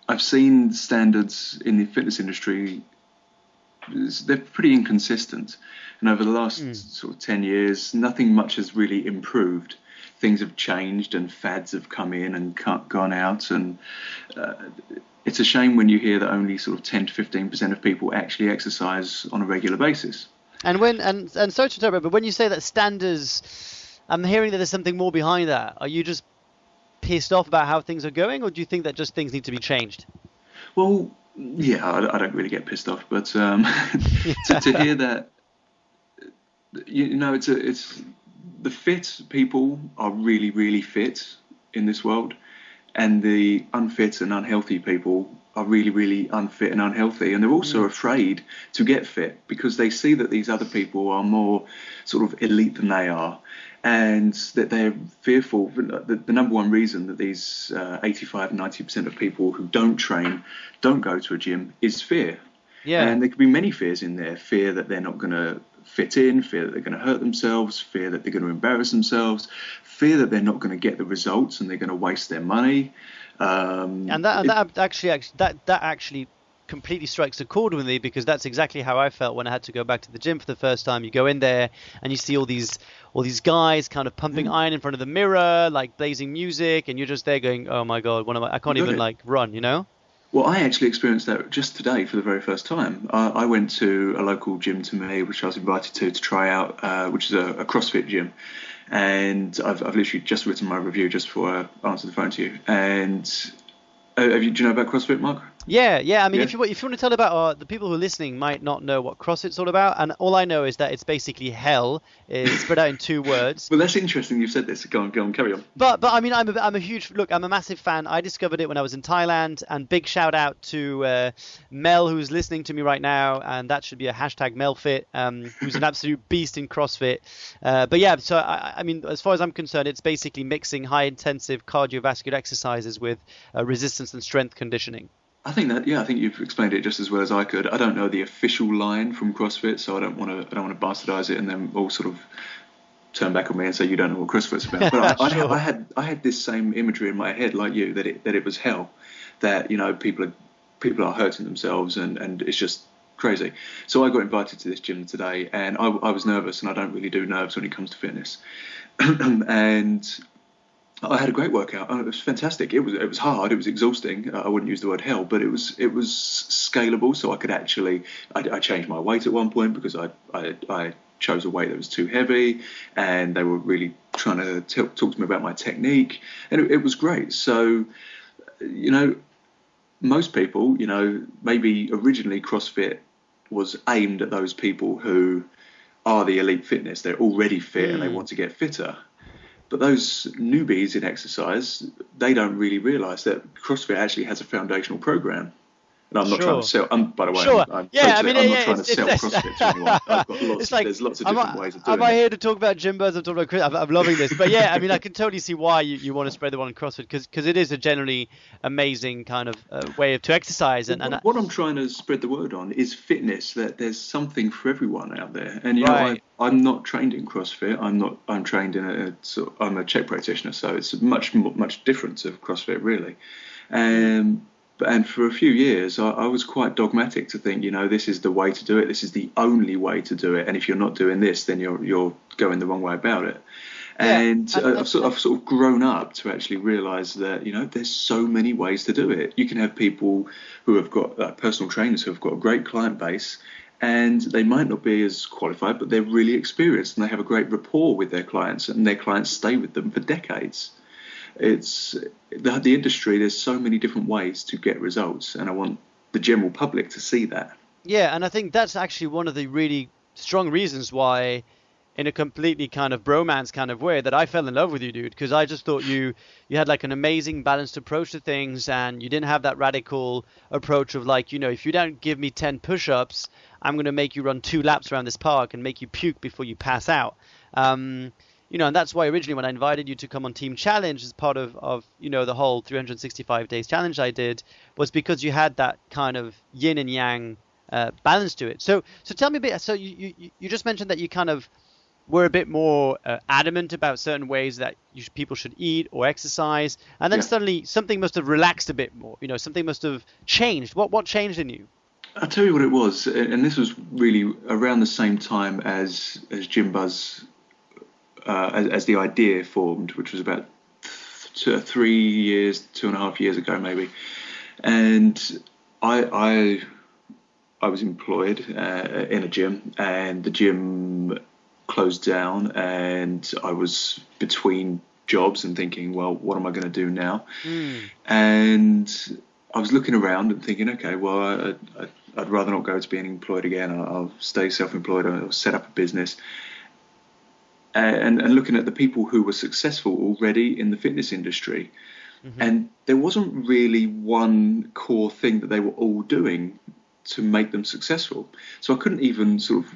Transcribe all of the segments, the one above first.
I've seen standards in the fitness industry, they're pretty inconsistent. And over the last Mm. sort of 10 years, nothing much has really improved. Things have changed and fads have come in and gone out. And uh, it's a shame when you hear that only sort of 10 to 15% of people actually exercise on a regular basis. And and sorry to interrupt, but when you say that standards, I'm hearing that there's something more behind that. Are you just pissed off about how things are going, or do you think that just things need to be changed? Well, yeah, I don't really get pissed off, but to hear that, it's the fit people are really, really fit in this world, and the unfit and unhealthy people are really, really unfit and unhealthy. And they're also Mm, afraid to get fit because they see that these other people are more sort of elite than they are. And that they're fearful. The number one reason that these 85, 90% of people who don't train, don't go to a gym is fear. yeah. And there could be many fears in there: fear that they're not going to fit in, fear that they're going to hurt themselves, fear that they're going to embarrass themselves, fear that they're not going to get the results and they're going to waste their money. And It, that actually completely strikes a chord with me because that's exactly how I felt when I had to go back to the gym for the first time. You go in there and you see all these guys kind of pumping iron in front of the mirror, like blazing music, and you're just there going, "Oh my God, I you can't got even it. like run," you know? Well, I actually experienced that just today for the very first time. I went to a local gym to me, which I was invited to try out, which is a CrossFit gym. And I've literally just written my review just before I answered the phone to you. And do you know about CrossFit, Mark? Yeah, yeah. I mean, Yeah. if you want to tell about the people who are listening might not know what CrossFit's all about, and all I know is that it's basically hell, spread out in two words. Well, that's interesting you've said this. Go on, carry on. But I mean, I'm a huge look. I'm a massive fan. I discovered it when I was in Thailand, and big shout out to Mel who's listening to me right now, and that should be a hashtag MelFit, who's an absolute beast in CrossFit. But yeah, so I mean, as far as I'm concerned, it's basically mixing high intensive cardiovascular exercises with resistance and strength conditioning. I think you've explained it just as well as I could. I don't know the official line from CrossFit, so I don't want to bastardize it and then all sort of turn back on me and say you don't know what CrossFit's about. But Sure. I had this same imagery in my head like you, that it was hell, that people are hurting themselves and it's just crazy. So I got invited to this gym today, and I was nervous, and I don't really do nerves when it comes to fitness. And I had a great workout. It was fantastic. It was hard. It was exhausting. I wouldn't use the word hell, but it was scalable. So I could actually I changed my weight at one point because I chose a weight that was too heavy, and they were really trying to talk to me about my technique, and it was great. So you know, most people, maybe originally CrossFit was aimed at those people who are the elite fitness. They're already fit and they Hmm. want to get fitter. But those newbies in exercise, they don't really realise that CrossFit actually has a foundational program. And I'm not trying to Sure. sell. By the way, Sure. Yeah, I mean, I'm not yeah, trying to sell it's CrossFit to anyone. it's like, There's lots of am different I ways of am doing I it. here to talk about Jimbos? I'm talking about Chris. I'm loving this, but yeah, I mean, I can totally see why you want to spread the one on CrossFit because it is a generally amazing kind of way to exercise and What I'm trying to spread the word on is fitness. That there's something for everyone out there. And right. I'm not trained in CrossFit. I'm trained in I'm a Czech practitioner, so it's much different to CrossFit really. Mm, Um, and for a few years, I was quite dogmatic to think, this is the way to do it. This is the only way to do it. And if you're not doing this, then you're going the wrong way about it. yeah, And and and I've sort of grown up to actually realise that there's so many ways to do it. You can have people who have got personal trainers who have got a great client base, and they might not be as qualified, but they're really experienced and they have a great rapport with their clients, and their clients stay with them for decades. It's the industry. There's so many different ways to get results, and I want the general public to see that. yeah, and I think that's actually one of the really strong reasons why, in a completely kind of bromance kind of way, that I fell in love with you, dude. Because I just thought you had like an amazing balanced approach to things, and you didn't have that radical approach of like, if you don't give me 10 push-ups, I'm gonna make you run 2 laps around this park and make you puke before you pass out. Um, and that's why originally when I invited you to come on Team Challenge as part of the whole 365 days challenge I did was because you had that kind of yin and yang balance to it. So tell me a bit. So you just mentioned that you kind of were a bit more adamant about certain ways that people should eat or exercise, and then Yeah. suddenly something must have relaxed a bit more. Something must have changed. What changed in you? I'll tell you what it was, and this was really around the same time as GymBuzz, as the idea formed, which was about 2.5 years ago, maybe. And I was employed in a gym, and the gym closed down, and I was between jobs and thinking, well, what am I going to do now? And I was looking around and thinking, okay, well, I'd rather not go to being employed again. I'll stay self-employed. I'll set up a business. And looking at the people who were successful already in the fitness industry, and there wasn't really one core thing that they were all doing to make them successful. So I couldn't even sort of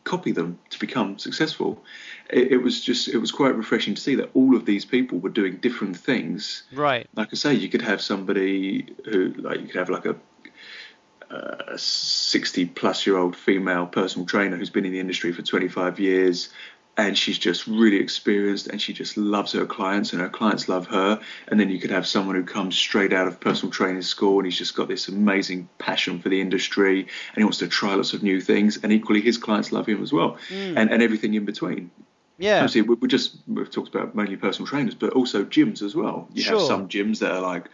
copy them to become successful. It was quite refreshing to see that all of these people were doing different things. Right. Like I say, you could have somebody who, like, you could have like a 60-plus-year-old female personal trainer who's been in the industry for 25 years, and she's just really experienced, and she just loves her clients, and her clients love her. And then you could have someone who comes straight out of personal training school, and he's just got this amazing passion for the industry, and he wants to try lots of new things, and equally his clients love him as well, and everything in between. Yeah. Obviously, we've talked about mainly personal trainers, but also gyms as well. You have some gyms that are like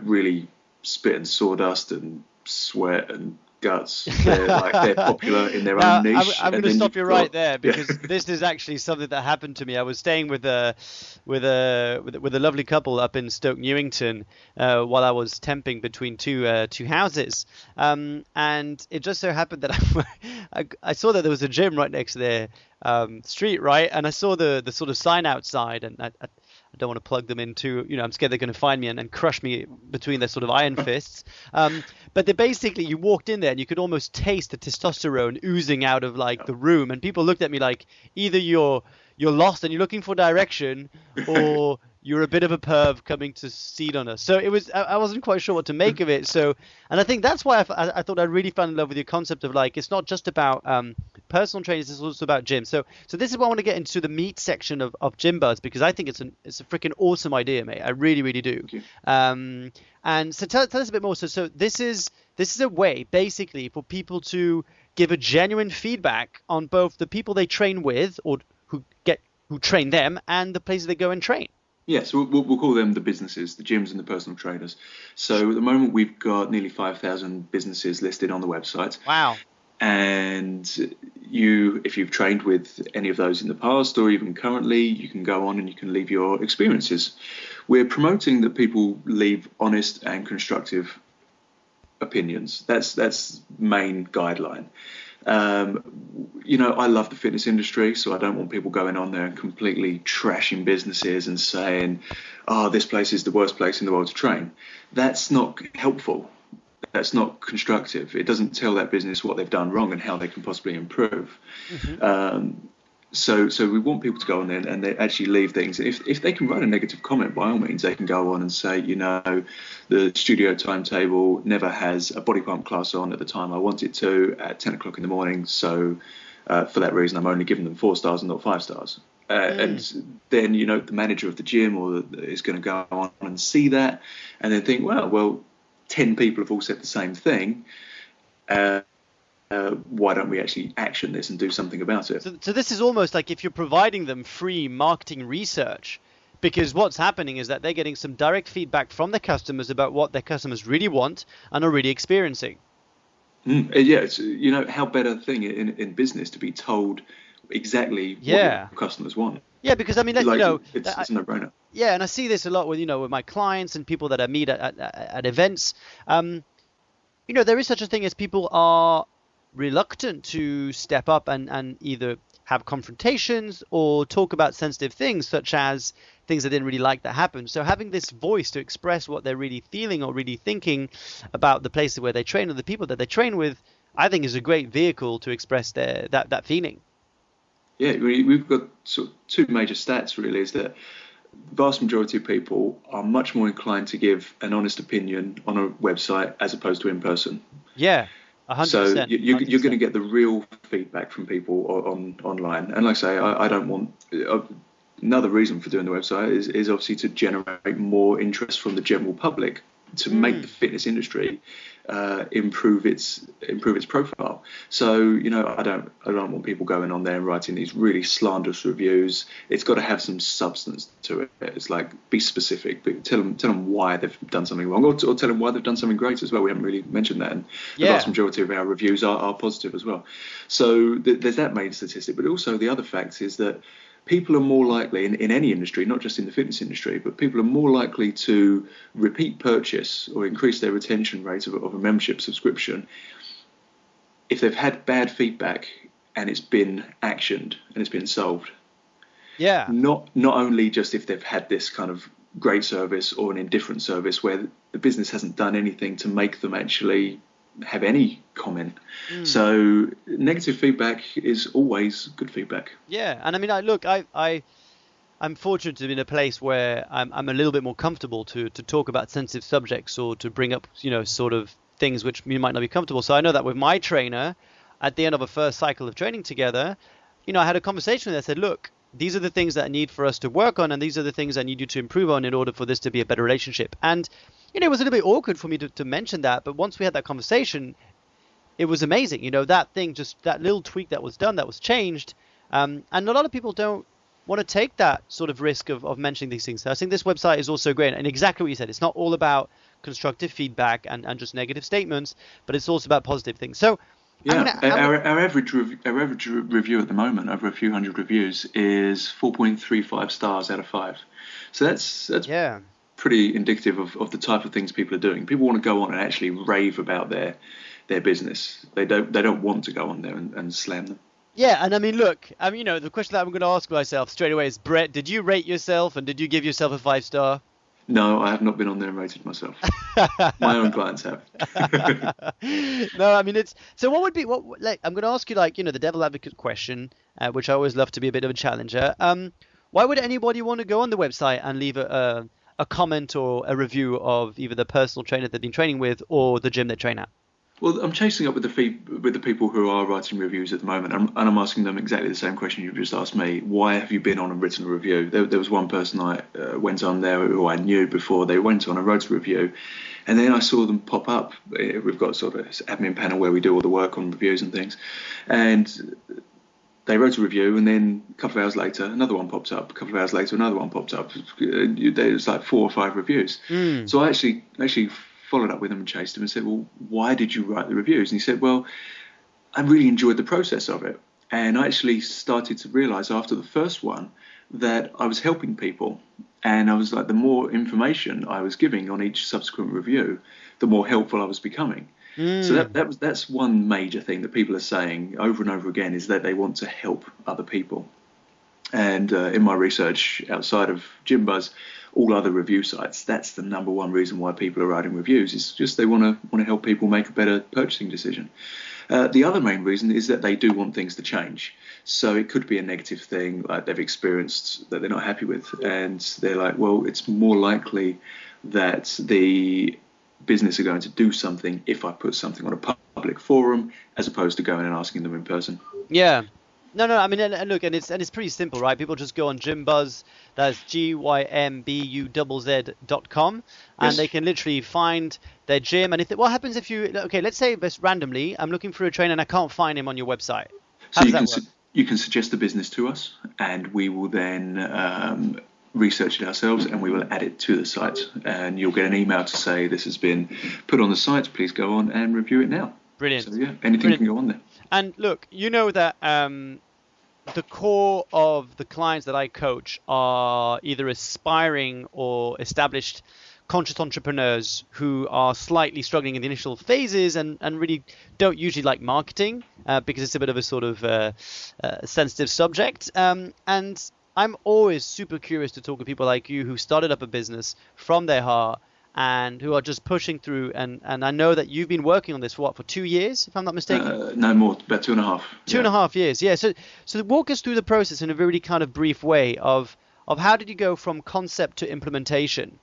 really spit and sawdust and sweat and guts. They're popular in their own niche. I'm going to stop you right there, because this is actually something that happened to me. I was staying with a lovely couple up in Stoke Newington while I was temping between two houses, and it just so happened that I saw that there was a gym right next to their street, right, and I saw the sort of sign outside, and I don't want to plug them into, I'm scared they're going to find me and crush me between their sort of iron fists. But you walked in there and you could almost taste the testosterone oozing out of like the room. And people looked at me like, either you're lost and you're looking for direction, or you're a bit of a perv coming to seed on us. So I wasn't quite sure what to make of it. So, and I think that's why I thought I really fell in love with your concept of like, it's not just about personal training, it's also about gym. So this is why I want to get into the meat section of GymBuzz, because I think it's a freaking awesome idea, mate. I really, really do. And so tell us a bit more. So this is a way basically for people to give a genuine feedback on both the people they train with, or who train them, and the places they go and train. Yeah, so we'll call them the businesses, the gyms and the personal trainers. So at the moment we've got nearly 5,000 businesses listed on the website. Wow. And if you've trained with any of those in the past, or even currently, you can go on and you can leave your experiences. We're promoting that people leave honest and constructive opinions. That's main guideline. I love the fitness industry, so I don't want people going on there and completely trashing businesses and saying, oh, this place is the worst place in the world to train. That's not helpful. That's not constructive. It doesn't tell that business what they've done wrong and how they can possibly improve. So we want people to go on there and they actually leave things. If they can write a negative comment, by all means, they can go on and say, the studio timetable never has a body pump class on at the time I want it to at 10 o'clock in the morning. So for that reason, I'm only giving them 4 stars and not 5 stars. And then, the manager of the gym is going to go on and see that and then think, well, 10 people have all said the same thing. Why don't we actually action this and do something about it? So this is almost like if you're providing them free marketing research, because what's happening is that they're getting some direct feedback from their customers about what their customers really want and are really experiencing. Yeah, it's, how better thing in business to be told exactly what your customers want. Yeah, because I mean, it's a no-brainer. Yeah, and I see this a lot with with my clients and people that I meet at events. There is such a thing as people are reluctant to step up and either have confrontations or talk about sensitive things, such as things they didn't really like that happened. So having this voice to express what they're really feeling or really thinking about the places where they train or the people that they train with, I think is a great vehicle to express that feeling. Yeah, we've got sort of 2 major stats really, is that the vast majority of people are much more inclined to give an honest opinion on a website as opposed to in person. Yeah. So 100%, you're going to 100%. get the real feedback from people online. And like I say, I don't want. Another reason for doing the website is obviously to generate more interest from the general public, to make the fitness industry improve its profile. So I don't want people going on there and writing these really slanderous reviews. It's got to have some substance to it. It's like, be specific, but tell them why they've done something wrong, or tell them why they've done something great as well. We haven't really mentioned that, and the vast majority of our reviews are positive as well. So there's that main statistic, but also the other fact is that people are more likely, in any industry, not just in the fitness industry, but people are more likely to repeat purchase or increase their retention rate of a membership subscription if they've had bad feedback and it's been actioned and it's been solved. Yeah. Not only just if they've had this kind of great service or an indifferent service where the business hasn't done anything to make them actually have any comment. So negative feedback is always good feedback. Yeah, and I mean, I'm fortunate to be in a place where I'm a little bit more comfortable to talk about sensitive subjects, or to bring up, sort of things which you might not be comfortable. So I know that with my trainer, at the end of a first cycle of training together, I had a conversation with her. I said, look, these are the things that I need for us to work on, and these are the things I need you to improve on in order for this to be a better relationship. And it was a little bit awkward for me to mention that, but once we had that conversation, it was amazing. That thing, just that little tweak that was done, that was changed. And a lot of people don't want to take that sort of risk of mentioning these things. So I think this website is also great. And exactly what you said, it's not all about constructive feedback and just negative statements, but it's also about positive things. So yeah, our average review at the moment, over a few hundred reviews, is 4.35 stars out of 5. So that's pretty indicative of the type of things people are doing. People want to go on and actually rave about their business. They don't want to go on there and slam them. Yeah, and I mean, look, the question that I'm going to ask myself straight away is, Brett, did you rate yourself, and did you give yourself a 5-star? No, I have not been on there and rated myself. My own clients have. No, I mean, it's so. What would be I'm going to ask you, the devil advocate question, which I always love to be a bit of a challenger. Why would anybody want to go on the website and leave a comment or a review of either the personal trainer they've been training with or the gym they train at? Well, I'm chasing up with the people who are writing reviews at the moment, and I'm asking them exactly the same question you've just asked me. Why have you been on and written a review? There was one person I went on there who I knew before they went on and wrote a review, and then I saw them pop up. We've got sort of an admin panel where we do all the work on reviews and things, and they wrote a review, and then a couple of hours later, another one popped up. A couple of hours later, another one popped up. There's like 4 or 5 reviews. So I actually followed up with him and chased him and said, well, why did you write the reviews? And he said, well, I really enjoyed the process of it. And I actually started to realize after the first one that I was helping people. And I was like, the more information I was giving on each subsequent review, the more helpful I was becoming. So that's one major thing that people are saying over and over again, is that they want to help other people. And in my research outside of GymBuzz, all other review sites, that's the number one reason why people are writing reviews. It's just they want to help people make a better purchasing decision. The other main reason is that they do want things to change. So it could be a negative thing, like they've experienced that they're not happy with, and they're like, well, it's more likely that the business are going to do something if I put something on a public forum as opposed to going and asking them in person. Yeah. No, I mean, and look, and it's pretty simple, right? People just go on GymBuzz, that's GYMBUZZ.com, and they can literally find their gym. And what happens if let's say this randomly, I'm looking for a trainer and I can't find him on your website. How does that work? You can suggest the business to us, and we will then research it ourselves, and we will add it to the site. And you'll get an email to say this has been put on the site. Please go on and review it now. Brilliant. So yeah, anything can go on there. And look, that the core of the clients that I coach are either aspiring or established conscious entrepreneurs who are slightly struggling in the initial phases and really don't usually like marketing because it's a bit of a sort of sensitive subject. And I'm always super curious to talk to people like you who started up a business from their heart and who are just pushing through. And I know that you've been working on this for 2 years, if I'm not mistaken? No more, about 2.5. 2.5 years, yeah. So walk us through the process in a really kind of brief way of how did you go from concept to implementation?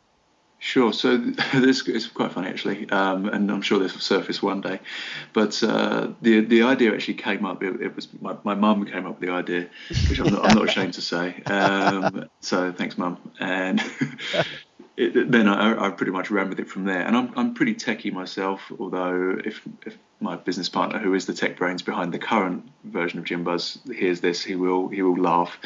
Sure. So this is quite funny actually, and I'm sure this will surface one day. But the idea actually came up. It was my mum came up with the idea, which I'm not ashamed to say. So thanks, mum. And then I pretty much ran with it from there. And I'm pretty techie myself. Although if my business partner, who is the tech brains behind the current version of GymBuzz, hears this, he will laugh.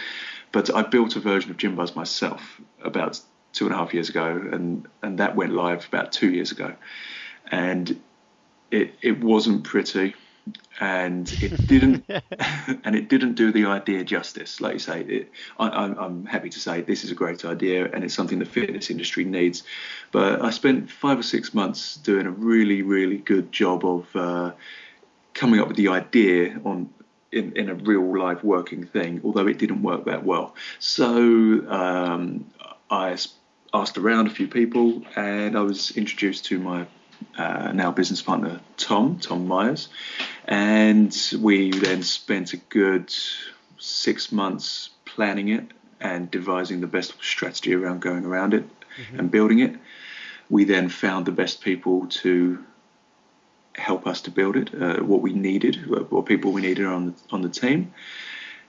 But I built a version of GymBuzz myself about 2.5 years ago, and that went live about 2 years ago, and it wasn't pretty, and it didn't and it didn't do the idea justice. Like you say, I'm happy to say this is a great idea, and it's something the fitness industry needs. But I spent 5 or 6 months doing a really, really good job of coming up with the idea in a real live working thing, although it didn't work that well. So I asked around a few people, and I was introduced to my now business partner, Tom Myers, and we then spent a good 6 months planning it and devising the best strategy around going around it and building it. We then found the best people to help us to build it, what people we needed on the team,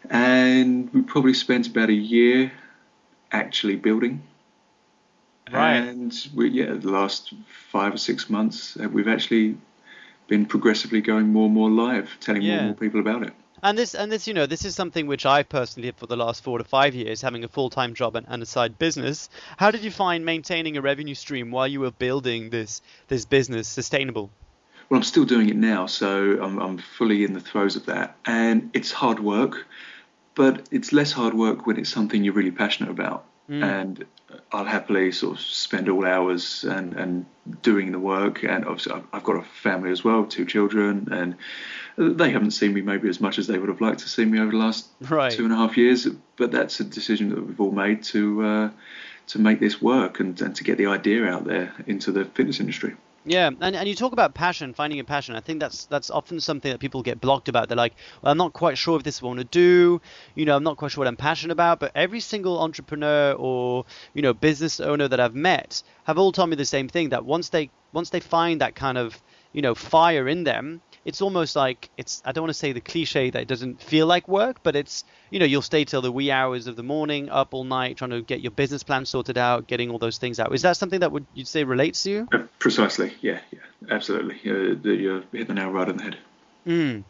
and we probably spent about a year actually building. Right. And the last 5 or 6 months, we've actually been progressively going more and more live, telling more and more people about it. And this, this is something which I personally did for the last 4 to 5 years, having a full-time job and a side business. How did you find maintaining a revenue stream while you were building this business sustainable? Well, I'm still doing it now, so I'm fully in the throes of that, and it's hard work, but it's less hard work when it's something you're really passionate about. And I'll happily sort of spend all hours and doing the work. And obviously I've got a family as well, 2 children, and they haven't seen me maybe as much as they would have liked to see me over the last 2.5 years. But that's a decision that we've all made to make this work and to get the idea out there into the fitness industry. Yeah, and you talk about passion, finding a passion. I think that's often something that people get blocked about. They're like, well, I'm not quite sure if this is what I want to do. I'm not quite sure what I'm passionate about. But every single entrepreneur or, business owner that I've met have all told me the same thing, that once they find that kind of, fire in them, it's almost like I don't want to say the cliche that it doesn't feel like work, but it's, you'll stay till the wee hours of the morning, up all night, trying to get your business plan sorted out, getting all those things out. Is that something that you'd say relates to you? Precisely. Yeah, absolutely. You're hitting the nail right on the head.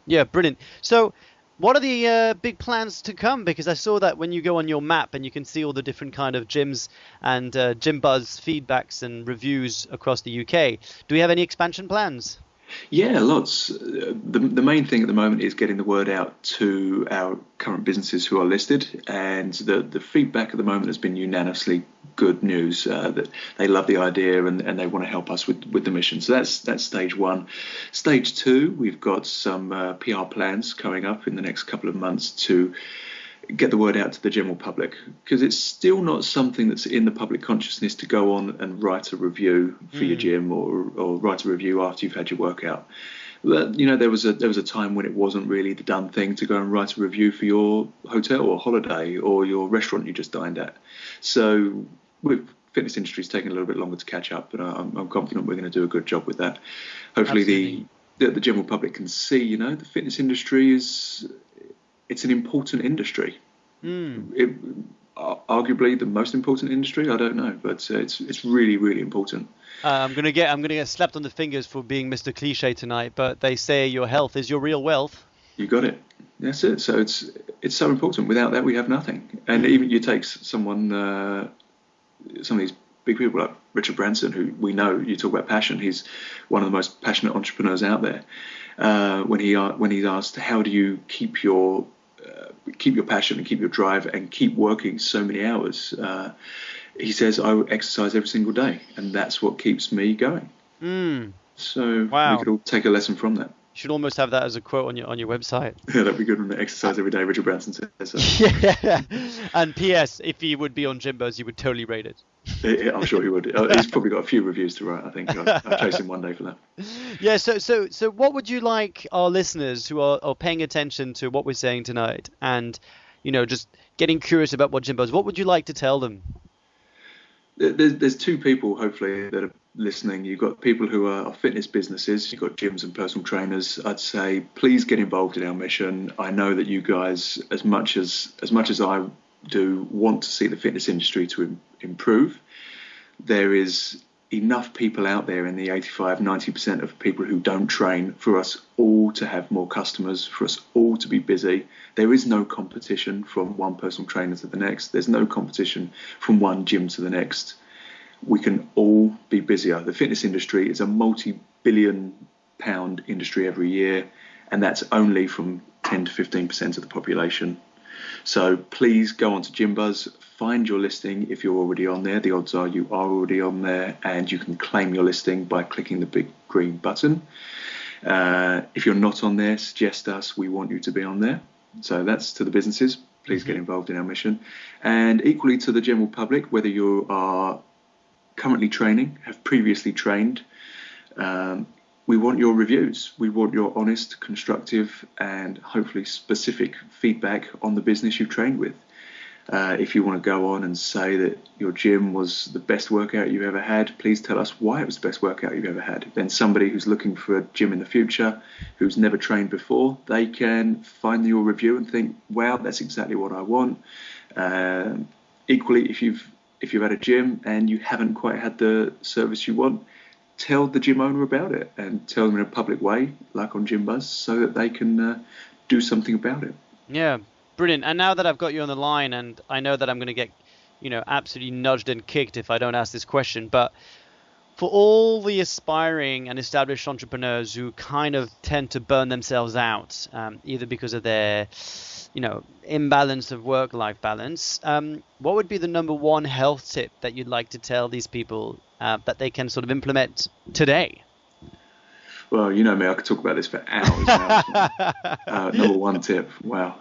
Yeah, brilliant. So what are the big plans to come? Because I saw that when you go on your map and you can see all the different kind of gyms and GymBuzz feedbacks and reviews across the UK. Do we have any expansion plans? Yeah, lots. The main thing at the moment is getting the word out to our current businesses who are listed, and the feedback at the moment has been unanimously good news, that they love the idea and they want to help us with the mission. So that's stage 1. Stage 2, we've got some PR plans coming up in the next couple of months to get the word out to the general public, because it's still not something that's in the public consciousness to go on and write a review for your gym or write a review after you've had your workout. But, there was a time when it wasn't really the done thing to go and write a review for your hotel or holiday or your restaurant you just dined at. So with fitness industry is taking a little bit longer to catch up, but I'm confident we're going to do a good job with that. Hopefully the general public can see, the fitness industry it's an important industry. Arguably the most important industry. I don't know, but it's really, really important. I'm gonna get slapped on the fingers for being Mr. Cliche tonight, but they say your health is your real wealth. You got it. That's it. So it's so important. Without that, we have nothing. And even you take some of these big people like Richard Branson, who we know, you talk about passion. He's one of the most passionate entrepreneurs out there. When he's asked, how do you keep your passion and keep your drive and keep working so many hours, he says, I exercise every single day, and that's what keeps me going. So we could all take a lesson from that. You should almost have that as a quote on your website. Yeah, that'd be good. When they exercise every day, Richard Branson says so. Yeah. And P.S. if he would be on GymBuzz, he would totally rate it. Yeah, I'm sure he would. He's probably got a few reviews to write, I think. I'll chase him one day for that. Yeah, so what would you like our listeners who are paying attention to what we're saying tonight and, just getting curious about what GymBuzz, what would you like to tell them? There's two people hopefully that are listening. You've got people who are fitness businesses. You've got gyms and personal trainers. I'd say please get involved in our mission. I know that you guys, as much as I do, want to see the fitness industry to improve. There is enough people out there in the 85-90% of people who don't train for us all to have more customers, for us all to be busy. There is no competition from one personal trainer to the next. There's no competition from one gym to the next. We can all be busier. The fitness industry is a multi-billion pound industry every year, and that's only from 10 to 15% of the population. So please go on to GymBuzz, find your listing if you're already on there. The odds are you are already on there, and you can claim your listing by clicking the big green button. If you're not on there, suggest us. We want you to be on there. So that's to the businesses. Please get involved in our mission. And equally to the general public, whether you are currently training, have previously trained, we want your reviews. We want your honest, constructive, and hopefully specific feedback on the business you've trained with. If you want to go on and say that your gym was the best workout you've ever had, please tell us why it was the best workout you've ever had. Then somebody who's looking for a gym in the future, who's never trained before, they can find your review and think, wow, that's exactly what I want. Equally, if you've had a gym and you haven't quite had the service you want, tell the gym owner about it and tell them in a public way, like on GymBuzz, so that they can do something about it. Yeah, brilliant. And now that I've got you on the line, and I know that I'm going to get, absolutely nudged and kicked if I don't ask this question, but for all the aspiring and established entrepreneurs who kind of tend to burn themselves out, either because of their, imbalance of work-life balance, what would be the number one health tip that you'd like to tell these people that they can sort of implement today? Well, you know me, I could talk about this for hours. Number one tip, wow.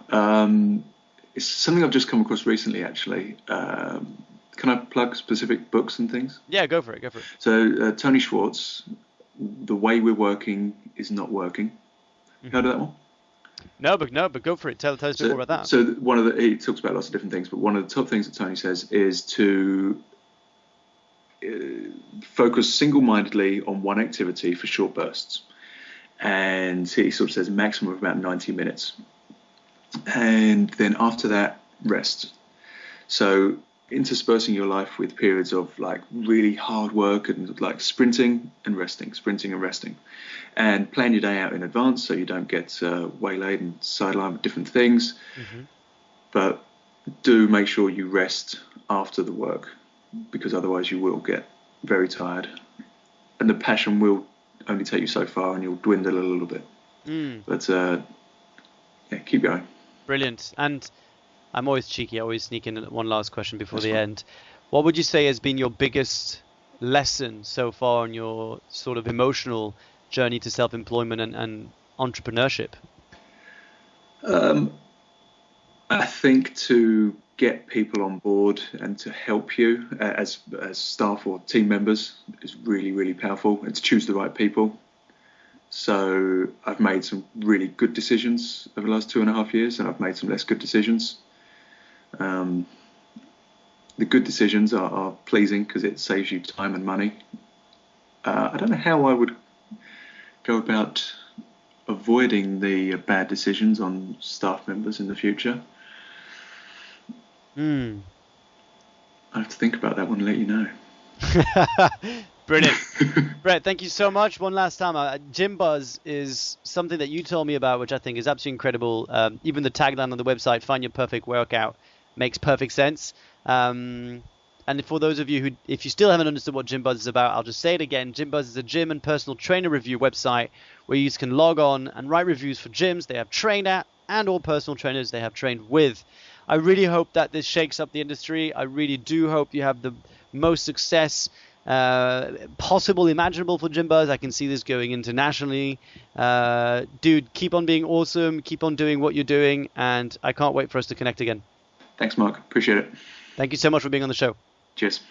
It's something I've just come across recently, actually. Can I plug specific books and things? Yeah, go for it. So Tony Schwartz, The Way We're Working is Not Working. Heard of that one? No, but go for it. Tell us a bit more about that. So he talks about lots of different things, but one of the top things that Tony says is to focus single-mindedly on one activity for short bursts. And he sort of says maximum of about 90 minutes. And then after that, rest. So interspersing your life with periods of like really hard work and like sprinting and resting, and plan your day out in advance so you don't get waylaid and sidelined with different things. But do make sure you rest after the work, because otherwise you will get very tired, and the passion will only take you so far, and you'll dwindle a little bit. But yeah, keep going. Brilliant. And I'm always cheeky. I always sneak in one last question before the end. What would you say has been your biggest lesson so far on your sort of emotional journey to self-employment and entrepreneurship? I think to get people on board and to help you as staff or team members is really, really powerful, and to choose the right people. So I've made some really good decisions over the last 2.5 years, and I've made some less good decisions. The good decisions are pleasing because it saves you time and money. I don't know how I would go about avoiding the bad decisions on staff members in the future. I have to think about that one and let you know. Brilliant. Brett, thank you so much. One last time, GymBuzz is something that you told me about, which I think is absolutely incredible. Even the tagline on the website, find your perfect workout, makes perfect sense. And for those of you who, if you still haven't understood what GymBuzz is about, I'll just say it again. GymBuzz is a gym and personal trainer review website where you can log on and write reviews for gyms they have trained at and all personal trainers they have trained with. I really hope that this shakes up the industry. I really do hope you have the most success possible, imaginable for GymBuzz. I can see this going internationally. Dude, keep on being awesome. Keep on doing what you're doing. And I can't wait for us to connect again. Thanks, Mark. Appreciate it. Thank you so much for being on the show. Cheers.